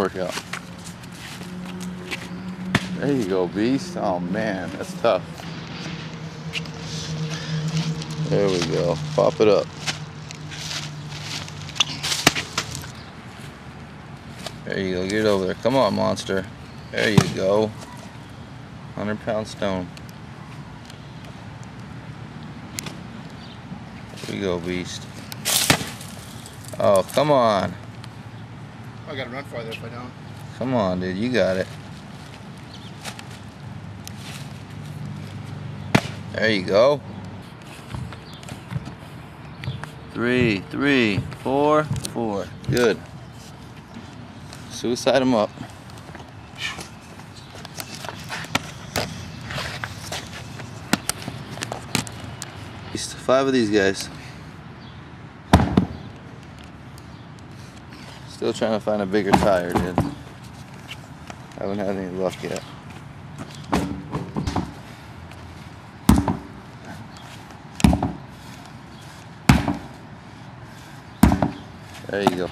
workout. There you go, beast. Oh man, that's tough. There we go. Pop it up. There you go. Get over there. Come on, monster. There you go. 100-pound stone. There you go, beast. Oh, come on. I gotta run farther if I don't. Come on, dude. You got it. There you go. 3, 3, 4, 4. Good. Suicide him up. Just 5 of these guys. Still trying to find a bigger tire, dude. Haven't had any luck yet. There you go.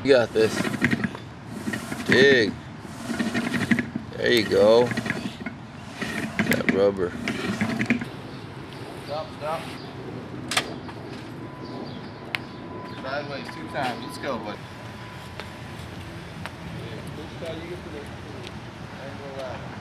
You got this. Dig. There you go. That rubber. Stop, stop. Sideways 2 times. Let's go, bud. Which side you get to the angle left?